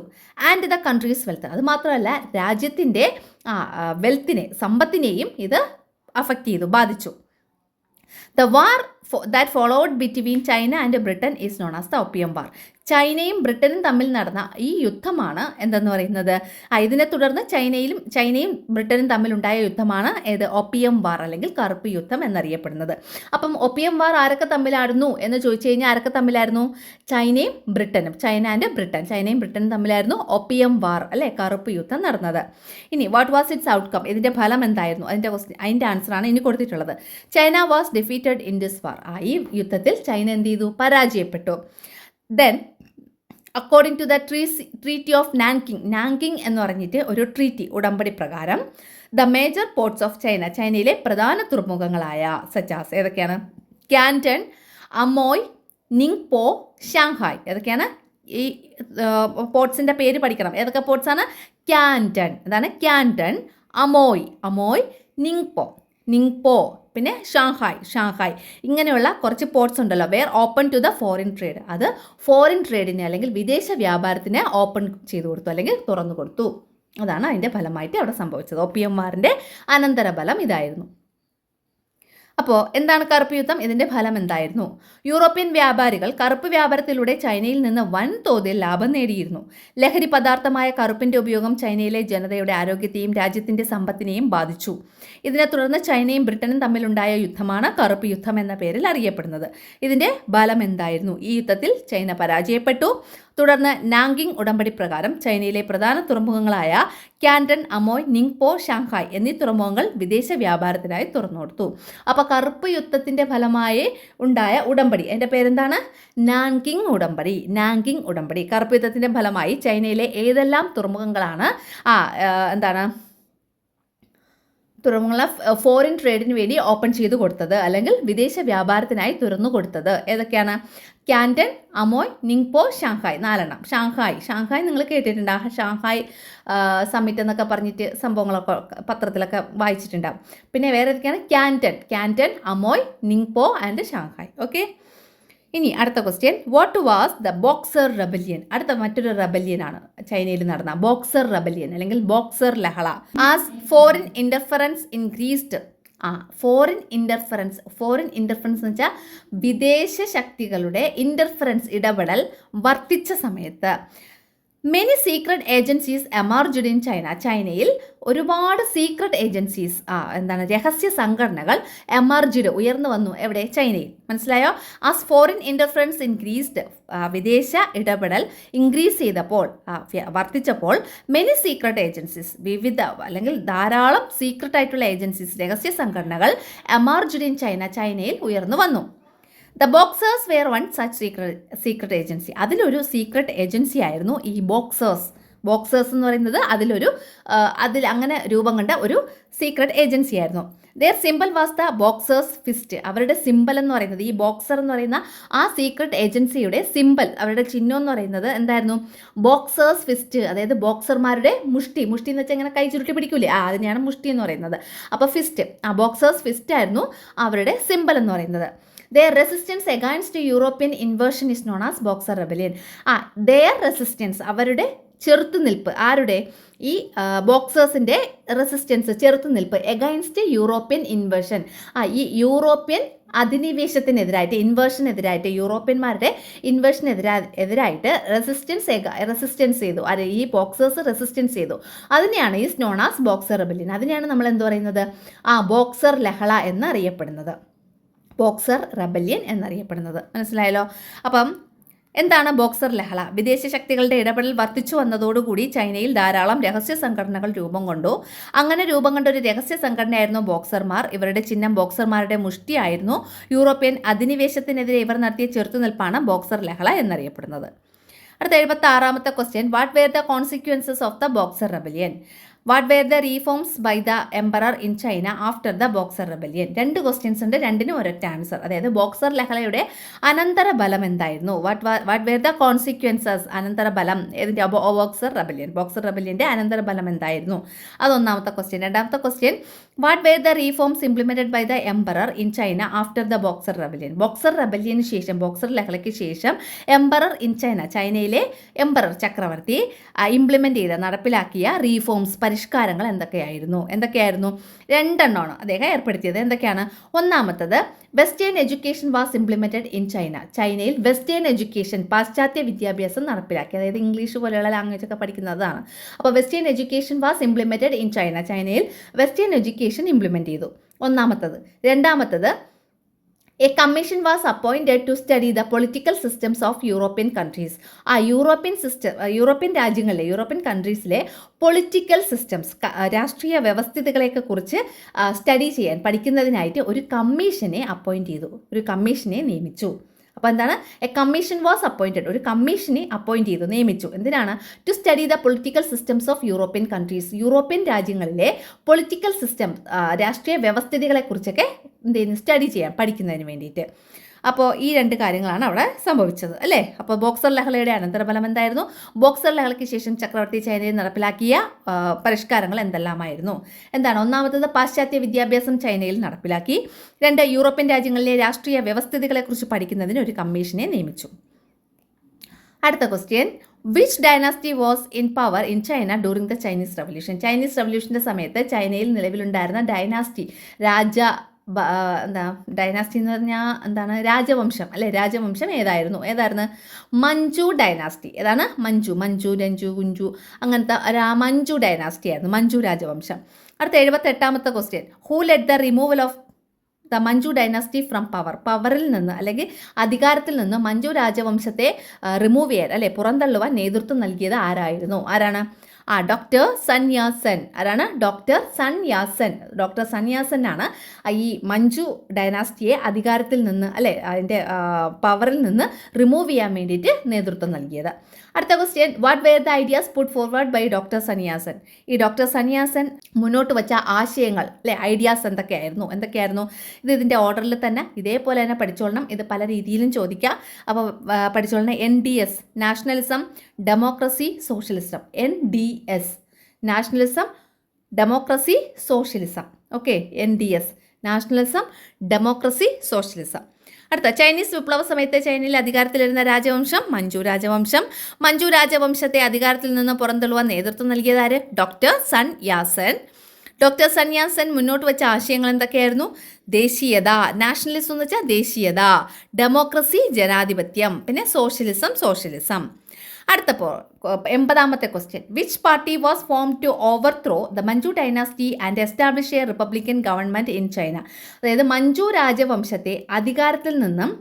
ആൻഡ് ദ കൺട്രീസ് വെൽത്ത്, അത് മാത്രമല്ല രാജ്യത്തിൻ്റെ വെൽത്തിനെ, സമ്പത്തിനെയും ഇത് അഫക്റ്റ് ചെയ്തു, ബാധിച്ചു. The war that followed between China and Britain is known as the Opium War. ചൈനയും ബ്രിട്ടനും തമ്മിൽ നടന്ന ഈ യുദ്ധമാണ് എന്തെന്ന് പറയുന്നത്? ഇതിനെ തുടർന്ന് ചൈനയും ബ്രിട്ടനും തമ്മിലുണ്ടായ യുദ്ധമാണ് ഏത്? ഒപ്പിയം വാർ അല്ലെങ്കിൽ കറുപ്പ് യുദ്ധം എന്നറിയപ്പെടുന്നത്. അപ്പം ഒപ്പിയം വാർ ആരൊക്കെ തമ്മിലായിരുന്നു എന്ന് ചോദിച്ചു കഴിഞ്ഞാൽ ആരൊക്കെ തമ്മിലായിരുന്നു? ചൈനയും ബ്രിട്ടനും തമ്മിലായിരുന്നു ഒപ്പിയം വാർ അല്ലേ, കറുപ്പ് യുദ്ധം നടന്നത്. ഇനി വാട്ട് വാസ് ഇറ്റ്സ് ഔട്ട്കം? ഇതിൻ്റെ ഫലം എന്തായിരുന്നു? അതിൻ്റെ ആൻസറാണ് ഇനി കൊടുത്തിട്ടുള്ളത്. China was defeated in this war. ഈ യുദ്ധത്തിൽ ചൈന എന്ത് ചെയ്തു? പരാജയപ്പെട്ടു. Then according to the treaty of Nanking എന്ന് പറഞ്ഞിട്ട് ഒരു ട്രീറ്റി, ഉടമ്പടി പ്രകാരം the major ports of China, ചൈനയിലെ പ്രധാന തുറമുഖങ്ങളായ സച്ചാസ് ഏതൊക്കെയാണ്? Canton, Amoy, Ningpo, Shanghai. ഏതൊക്കെയാണ് ഈ പോർട്ട്സിൻ്റെ പേര് പഠിക്കണം. ഏതൊക്കെ പോർട്ട്സാണ്? ക്യാൻറ്റൺ, അതാണ് ക്യാൻറ്റൺ, അമോയ്, നിങ്പോ, പിന്നെ ഷാങ്ഹായ്. ഇങ്ങനെയുള്ള കുറച്ച് പോർട്ട്സ് ഉണ്ടല്ലോ, were open to the foreign trade. അത് ഫോറിൻ ട്രേഡിനെ അല്ലെങ്കിൽ വിദേശ വ്യാപാരത്തിന് ഓപ്പൺ ചെയ്തു കൊടുത്തു അല്ലെങ്കിൽ തുറന്നു കൊടുത്തു. അതാണ് അതിൻ്റെ ഫലമായിട്ട് അവിടെ സംഭവിച്ചത്. ഒപ്പിയം വാറിൻ്റെ അനന്തരഫലം ഇതായിരുന്നു. അപ്പോൾ എന്താണ് കറുപ്പ് യുദ്ധം? ഇതിൻ്റെ ഫലം എന്തായിരുന്നു? യൂറോപ്യൻ വ്യാപാരികൾ കറുപ്പ് വ്യാപാരത്തിലൂടെ ചൈനയിൽ നിന്ന് വൻതോതിൽ ലാഭം നേടിയിരുന്നു. ലഹരി പദാർത്ഥമായ കറുപ്പിൻ്റെ ഉപയോഗം ചൈനയിലെ ജനതയുടെ ആരോഗ്യത്തെയും രാജ്യത്തിൻ്റെ സമ്പത്തിനെയും ബാധിച്ചു. ഇതിനെ തുടർന്ന് ചൈനയും ബ്രിട്ടനും തമ്മിലുണ്ടായ യുദ്ധമാണ് കറുപ്പ് യുദ്ധം എന്ന പേരിൽ അറിയപ്പെടുന്നത്. ഇതിൻ്റെ ഫലം എന്തായിരുന്നു? ഈ യുദ്ധത്തിൽ ചൈന പരാജയപ്പെട്ടു. തുടർന്ന് നാങ്കിങ് ഉടമ്പടി പ്രകാരം ചൈനയിലെ പ്രധാന തുറമുഖങ്ങളായ ക്യാൻറ്റൺ, അമോയ്, നിങ്പോ, ഷാങ്ഹായ് എന്നീ തുറമുഖങ്ങൾ വിദേശ വ്യാപാരത്തിനായി തുറന്നുകൊടുത്തു. അപ്പോൾ കറുപ്പ് യുദ്ധത്തിൻ്റെ ഫലമായി ഉണ്ടായ ഉടമ്പടി, എൻ്റെ പേരെന്താണ്? നാങ്കിങ് ഉടമ്പടി. കറുപ്പ് യുദ്ധത്തിൻ്റെ ഫലമായി ചൈനയിലെ ഏതെല്ലാം തുറമുഖങ്ങളാണ് തുറമുഖങ്ങളെ ഫോറിൻ ട്രേഡിന് വേണ്ടി ഓപ്പൺ ചെയ്തു കൊടുത്തത് അല്ലെങ്കിൽ വിദേശ വ്യാപാരത്തിനായി തുറന്നു കൊടുത്തത്? ഏതൊക്കെയാണ്? Canton, Amoy, Ningpo, Shanghai. 4 Shanghai നിങ്ങൾ കേട്ടിട്ടുണ്ട്. ഷാങ്ഹായ് സമ്മിറ്റ് എന്നൊക്കെ പറഞ്ഞിട്ട് സംഭവങ്ങളൊക്കെ പത്രത്തിലൊക്കെ വായിച്ചിട്ടുണ്ടാവും. പിന്നെ വേറെ ഏതൊക്കെയാണ്? Canton, Amoy, നിങ്പോ and Shanghai. Okay, ഇനി അടുത്ത question. What was the Boxer rebellion? അടുത്ത മറ്റൊരു റെബല്യനാണ് ചൈനയിൽ നടന്ന ബോക്സർ റെബല്യൻ അല്ലെങ്കിൽ ബോക്സർ ലഹള. As foreign interference increased. Foreign interference എന്ന് വെച്ചാൽ വിദേശ ശക്തികളുടെ ഇടപെടൽ വർദ്ധിച്ച സമയത്ത് many secret agencies emerged in China. ചൈനയിൽ ഒരുപാട് സീക്രട്ട് ഏജൻസീസ് രഹസ്യ സംഘടനകൾ എമർജ്ഡ് ഉയർന്നു വന്നു. എവിടെ? ചൈനയിൽ. മനസ്സിലായോ? ആസ് ഫോറിൻ ഇന്റർഫറൻസ് ഇൻക്രീസ്ഡ്, വിദേശ ഇടപെടൽ ഇൻക്രീസ് ചെയ്തപ്പോൾ, വർദ്ധിച്ചപ്പോൾ മെനി സീക്രട്ട് ഏജൻസീസ്, വിവിധ അല്ലെങ്കിൽ ധാരാളം സീക്രട്ട് ആയിട്ടുള്ള ഏജൻസീസ്, രഹസ്യ സംഘടനകൾ എമർജ്ഡ് ഇൻ ചൈന, ചൈനയിൽ ഉയർന്നു വന്നു. The boxers were one such secret agency. അതിലൊരു സീക്രട്ട് ഏജൻസി ആയിരുന്നു ഈ ബോക്സേഴ്സ്. ബോക്സേഴ്സ് എന്ന് പറയുന്നത് അതിൽ അങ്ങനെ രൂപം കൊണ്ട ഒരു സീക്രട്ട് ഏജൻസി ആയിരുന്നു. Their symbol was the boxers fist. അവരുടെ സിമ്പിൾ എന്ന് പറയുന്നത്, ഈ ബോക്സർ എന്ന് പറയുന്ന ആ സീക്രട്ട് ഏജൻസിയുടെ സിമ്പിൾ, അവരുടെ ചിഹ്നം എന്ന് പറയുന്നത് എന്തായിരുന്നു? ബോക്സേഴ്സ് ഫിസ്റ്റ്, അതായത് ബോക്സർമാരുടെ മുഷ്ടി എന്ന് വെച്ചാൽ ഇങ്ങനെ കൈ ചുരുട്ടി പിടിക്കൂലേ, അതിനെയാണ് മുഷ്ടി എന്ന് പറയുന്നത്. അപ്പോൾ ഫിസ്റ്റ്, ആ ബോക്സേഴ്സ് ഫിസ്റ്റ് ആയിരുന്നു അവരുടെ സിമ്പിൾ എന്ന് പറയുന്നത്. Their resistance against European invasion is known as Boxer Rebellion. Their resistance, അവരുടെ ചെറുത്തുനിൽപ്പ്, ആരുടെ? ഈ ബോക്സേഴ്സിൻ്റെ റെസിസ്റ്റൻസ്, ചെറുത്തുനിൽപ്പ് എഗൈൻസ്റ്റ് യൂറോപ്യൻ ഇൻവേഷൻ. ഈ യൂറോപ്യൻ അധിനിവേശത്തിനെതിരായിട്ട്, ഇൻവേഷനെതിരായിട്ട്, യൂറോപ്യന്മാരുടെ ഇൻവേഷനെതിരായിട്ട് റെസിസ്റ്റൻസ് ചെയ്തു. ഈ ബോക്സേഴ്സ് റെസിസ്റ്റൻസ് ചെയ്തു. അതിനെയാണ് is known as boxer rebellion. അതിനെയാണ് നമ്മൾ എന്ത് പറയുന്നത്? ബോക്സർ ലഹള എന്നറിയപ്പെടുന്നത്, ബോക്സർ റെബല്യൻ എന്നറിയപ്പെടുന്നത്. മനസ്സിലായല്ലോ? അപ്പം എന്താണ് ബോക്സർ ലഹള? വിദേശ ശക്തികളുടെ ഇടപെടൽ വർദ്ധിച്ചു വന്നതോടുകൂടി ചൈനയിൽ ധാരാളം രഹസ്യ സംഘടനകൾ രൂപം കൊണ്ടു. അങ്ങനെ രൂപം കൊണ്ട ഒരു രഹസ്യ സംഘടനയായിരുന്നു ബോക്സർമാർ. ഇവരുടെ ചിഹ്നം ബോക്സർമാരുടെ മുഷ്ടിയായിരുന്നു. യൂറോപ്യൻ അധിനിവേശത്തിനെതിരെ ഇവർ നടത്തിയ ചെറുത്തുനിൽപ്പാണ് ബോക്സർ ലഹള എന്നറിയപ്പെടുന്നത്. അടുത്ത 76ാമത്തെ question, what were the consequences of the Boxer Rebellion? What were the reforms by the emperor in China after the Boxer Rebellion? 2 questions ഉണ്ട്, രണ്ടിനും ഒരൊറ്റ ആൻസർ. അതായത് ബോക്സർ ലഹളയുടെ അനന്തരഫലം എന്തായിരുന്നു? വാട്ട് വെയർ ദ കോൺസിക്വൻസസ്, അനന്തരഫലം ഏതിൻ്റെ? ബോക്സർ റെബല്യൻ്റെ അനന്തരഫലം എന്തായിരുന്നു? അതൊന്നാമത്തെ ക്വസ്റ്റ്യൻ. രണ്ടാമത്തെ question, what were the reforms implemented by the emperor in China after the Boxer Rebellion? Boxer റെബല്യന് ശേഷം, ബോക്സർ ലഹളയ്ക്ക് ശേഷം എംപറർ ഇൻ ചൈന, ചൈനയിലെ എംപറർ ചക്രവർത്തി ഇംപ്ലിമെന്റ് ചെയ്ത, നടപ്പിലാക്കിയ റീഫോംസ്, പരിഷ്കാരങ്ങൾ എന്തൊക്കെയായിരുന്നു? 2 അദ്ദേഹം ഏർപ്പെടുത്തിയത്. എന്തൊക്കെയാണ്? ഒന്നാമത്തത്, western education was implemented in China. ചൈനയിൽ വെസ്റ്റേൺ എഡ്യൂക്കേഷൻ, പാശ്ചാത്യ വിദ്യാഭ്യാസം നടപ്പിലാക്കി. അതായത് ഇംഗ്ലീഷ് പോലെയുള്ള ലാംഗ്വേജ് ഒക്കെ പഠിക്കുന്നതാണ്. അപ്പോൾ western education was implemented in China. ചൈനയിൽ വെസ്റ്റേൺ എഡ്യൂക്കേഷൻ ഇംപ്ലിമെന്റ് ചെയ്തു, ഒന്നാമത്തത്. രണ്ടാമത്തത്, a commission was appointed to study the political systems of European countries. European രാജ്യങ്ങളിലെ, യൂറോപ്യൻ കൺട്രീസിലെ പൊളിറ്റിക്കൽ സിസ്റ്റംസ്, രാഷ്ട്രീയ വ്യവസ്ഥിതികളെയൊക്കെ കുറിച്ച് സ്റ്റഡി ചെയ്യാൻ, പഠിക്കുന്നതിനായിട്ട് ഒരു കമ്മീഷനെ അപ്പോയിൻറ്റ് ചെയ്തു, ഒരു കമ്മീഷനെ നിയമിച്ചു. അപ്പോൾ എന്താണ്? എ കമ്മീഷൻ വാസ് അപ്പോയിൻറ്റഡ്, ഒരു കമ്മീഷനെ അപ്പോയിൻറ്റ് ചെയ്തു, നിയമിച്ചു. എന്തിനാണ്? To study the political systems of European countries. European രാജ്യങ്ങളിലെ പൊളിറ്റിക്കൽ സിസ്റ്റം, രാഷ്ട്രീയ വ്യവസ്ഥിതികളെക്കുറിച്ചൊക്കെ എന്ത് ചെയ്യുന്നു? സ്റ്റഡി ചെയ്യാൻ, പഠിക്കുന്നതിന് വേണ്ടിയിട്ട്. അപ്പോൾ ഈ 2 കാര്യങ്ങളാണ് അവിടെ സംഭവിച്ചത്, അല്ലേ? അപ്പോൾ ബോക്സർ ലഹളയുടെ അനന്തരഫലം എന്തായിരുന്നു? ബോക്സർ ലഹളയ്ക്ക് ശേഷം ചക്രവർത്തി ചൈനയിൽ നടപ്പിലാക്കിയ പരിഷ്കാരങ്ങൾ എന്തെല്ലാമായിരുന്നു? എന്താണ്? ഒന്നാമത്തത്, പാശ്ചാത്യ വിദ്യാഭ്യാസം ചൈനയിൽ നടപ്പിലാക്കി. 2, യൂറോപ്യൻ രാജ്യങ്ങളിലെ രാഷ്ട്രീയ വ്യവസ്ഥിതികളെക്കുറിച്ച് പഠിക്കുന്നതിന് ഒരു കമ്മീഷനെ നിയമിച്ചു. അടുത്ത question, which dynasty was in power in China during the Chinese revolution? Chinese റവല്യൂഷൻ്റെ സമയത്ത് ചൈനയിൽ നിലവിലുണ്ടായിരുന്ന ഡൈനാസ്റ്റി, ഡൈനാസ്റ്റി എന്ന് പറഞ്ഞാൽ എന്താണ്? രാജവംശം, അല്ലേ? രാജവംശം ഏതായിരുന്നു? മഞ്ജു ഡൈനാസ്റ്റി. ഏതാണ്? മഞ്ജു, രഞ്ജു, കുഞ്ചു, അങ്ങനത്തെ മഞ്ജു ഡൈനാസ്റ്റി ആയിരുന്നു, മഞ്ജു രാജവംശം. അടുത്ത 78ാമത്തെ question, who led the removal of the Manchu dynasty from പവറിൽ നിന്ന്, അല്ലെങ്കിൽ അധികാരത്തിൽ നിന്ന് മഞ്ജു രാജവംശത്തെ റിമൂവ് ചെയ്യാൻ, അല്ലെ, പുറന്തള്ളുവാൻ നേതൃത്വം നൽകിയത് ആരാണ്? Doctor Sun Yat-sen. ആരാണ്? ഡോക്ടർ സൺ യാസൻ ആണ് ഈ മഞ്ജു ഡൈനാസ്റ്റിയെ അധികാരത്തിൽ നിന്ന്, അല്ലെ, അതിൻ്റെ പവറിൽ നിന്ന് റിമൂവ് ചെയ്യാൻ വേണ്ടിയിട്ട് നേതൃത്വം നൽകിയത്. അടുത്ത question, what were the ideas put forward by doctor Sun Yatsen? ഈ ഡോക്ടർ സൺ യാസൻ മുന്നോട്ട് വെച്ച ആശയങ്ങൾ, അല്ലെ, ഐഡിയാസ് എന്തൊക്കെയായിരുന്നു? ഇതിൻ്റെ ഓർഡറിൽ തന്നെ, ഇതേപോലെ തന്നെ പഠിച്ചോളണം. ഇത് പല രീതിയിലും ചോദിക്കാം. അപ്പോൾ പഠിച്ചോളണം. NDS, nationalism, democracy, socialism. NDS, nationalism, democracy, socialism. Okay, NDS, nationalism, democracy, socialism. അടുത്ത, ചൈനീസ് വിപ്ലവ സമയത്ത് ചൈനയിൽ അധികാരത്തിലിരുന്ന രാജവംശം മഞ്ജു രാജവംശത്തെ അധികാരത്തിൽ നിന്ന് പുറന്തള്ളുവാൻ നേതൃത്വം നൽകിയതാര്? ഡോക്ടർ സൺ യാസൻ മുന്നോട്ട് വെച്ച ആശയങ്ങൾ എന്തൊക്കെയായിരുന്നു? ദേശീയത, നാഷണലിസം എന്ന് വെച്ചാൽ ദേശീയത, ഡെമോക്രസി, ജനാധിപത്യം, പിന്നെ സോഷ്യലിസം. അടുത്ത 80ാമത്തെ question, which party was form to overthrow the Manchu dynasty and establish a republican government in China? അതായത് മഞ്ജു രാജവംശത്തെ അധികാരത്തിൽ നിന്നും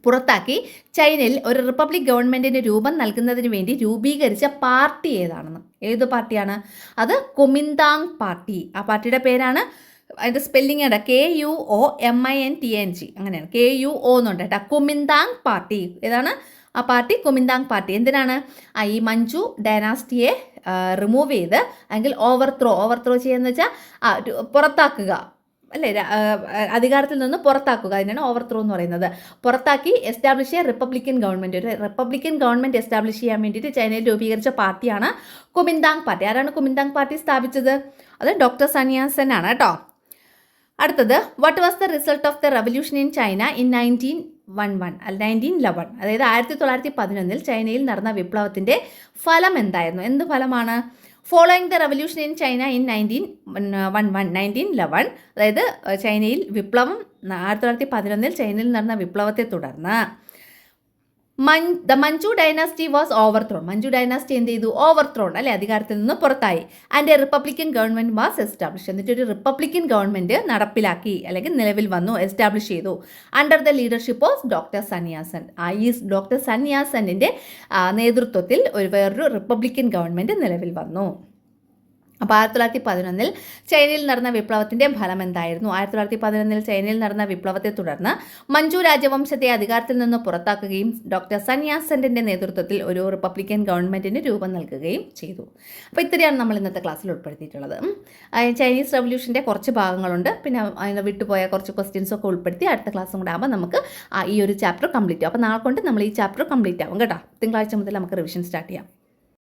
പുറത്താക്കി ചൈനയിൽ ഒരു റിപ്പബ്ലിക് ഗവൺമെൻറ്റിന് രൂപം നൽകുന്നതിന് വേണ്ടി രൂപീകരിച്ച പാർട്ടി ഏതാണെന്ന്? ഏത് പാർട്ടിയാണ്? അത് കുമിന്താങ് പാർട്ടി. ആ പാർട്ടിയുടെ പേരാണ്, അതിൻ്റെ സ്പെല്ലിംഗ് ആണ് KUOMINTANG, അങ്ങനെയാണ്, KUO എന്നുണ്ട് കേട്ടോ. Kuomintang party. ഏതാണ്? ആ പാർട്ടി കുമിന്താങ് പാർട്ടി. എന്തിനാണ്? ഈ മഞ്ജു ഡൈനാസ്റ്റിയെ റിമൂവ് ചെയ്ത് അല്ലെങ്കിൽ ഓവർത്രോ ചെയ്യുക വെച്ചാൽ പുറത്താക്കുക അല്ലേ, അധികാരത്തിൽ നിന്ന് പുറത്താക്കുക. അതിനാണ് ഓവർത്രോ എന്ന് പറയുന്നത്. പുറത്താക്കി എസ്റ്റാബ്ലിഷ് ചെയ്യുക റിപ്പബ്ലിക്കൻ ഗവൺമെൻറ്. ഒരു റിപ്പബ്ലിക്കൻ ഗവൺമെൻറ് എസ്റ്റാബ്ലിഷ് ചെയ്യാൻ വേണ്ടിയിട്ട് ചൈനയിൽ രൂപീകരിച്ച പാർട്ടിയാണ് കുമിന്താങ് പാർട്ടി. ആരാണ് കുമിന്താങ് പാർട്ടി സ്ഥാപിച്ചത്? അത് ഡോക്ടർ സന്യാസൻ ആണ് കേട്ടോ. അടുത്തത്, what was the result of the revolution in China in 1911? അതായത് 1911 ചൈനയിൽ നടന്ന വിപ്ലവത്തിൻ്റെ ഫലം എന്തായിരുന്നു? എന്ത് ഫലമാണ്? Following the revolution in China in 1911, അതായത് ചൈനയിൽ വിപ്ലവം 1911 ചൈനയിൽ നടന്ന വിപ്ലവത്തെ തുടർന്ന് the Manchu dynasty was ഓവർത്രോൺ. Manju dynasty എന്ത് ചെയ്തു? ഓവർത്രോൺ അല്ലെ, അധികാരത്തിൽ നിന്ന് പുറത്തായി. And A republican government was establish. എന്നിട്ട് ഒരു റിപ്പബ്ലിക്കൻ ഗവൺമെൻറ് നടപ്പിലാക്കി അല്ലെങ്കിൽ നിലവിൽ വന്നു, എസ്റ്റാബ്ലിഷ് ചെയ്തു. Under the leadership of doctor Sun Yatsen. ഈ ഡോക്ടർ സന്യാസൻ്റെ നേതൃത്വത്തിൽ വേറൊരു റിപ്പബ്ലിക്കൻ ഗവൺമെൻറ് നിലവിൽ വന്നു. അപ്പോൾ 1911 ചൈനയിൽ നടന്ന വിപ്ലവത്തിൻ്റെ ഫലം എന്തായിരുന്നു? 1911 ചൈനയിൽ നടന്ന വിപ്ലവത്തെ തുടർന്ന് മഞ്ജു രാജവംശത്തെ അധികാരത്തിൽ നിന്ന് പുറത്താക്കുകയും ഡോക്ടർ സന്യാസൻ്റെ നേതൃത്വത്തിൽ ഒരു റിപ്പബ്ലിക്കൻ ഗവൺമെൻറ്റിന് രൂപം നൽകുകയും ചെയ്തു. അപ്പോൾ ഇത്രയാണ് നമ്മൾ ഇന്നത്തെ ക്ലാസ്സിൽ ഉൾപ്പെടുത്തിയിട്ടുള്ളത്. ചൈനീസ് റവല്യൂഷൻ്റെ കുറച്ച് ഭാഗങ്ങളുണ്ട്, പിന്നെ അതിന് വിട്ടുപോയ കുറച്ച് ക്വസ്റ്റ്യൻസൊക്കെ ഉൾപ്പെടുത്തി അടുത്ത ക്ലാസ്സും കൂടെ ആകുമ്പോൾ നമുക്ക് ഈ ഒരു ചാപ്റ്റർ കംപ്ലീറ്റ് ആവും. അപ്പോൾ നാളെ കൊണ്ട് നമ്മൾ ഈ ചാപ്റ്റർ കംപ്ലീറ്റ് ആവും കേട്ടോ. തിങ്കളാഴ്ച മുതൽ നമുക്ക് റിവിഷൻ സ്റ്റാർട്ട് ചെയ്യാം.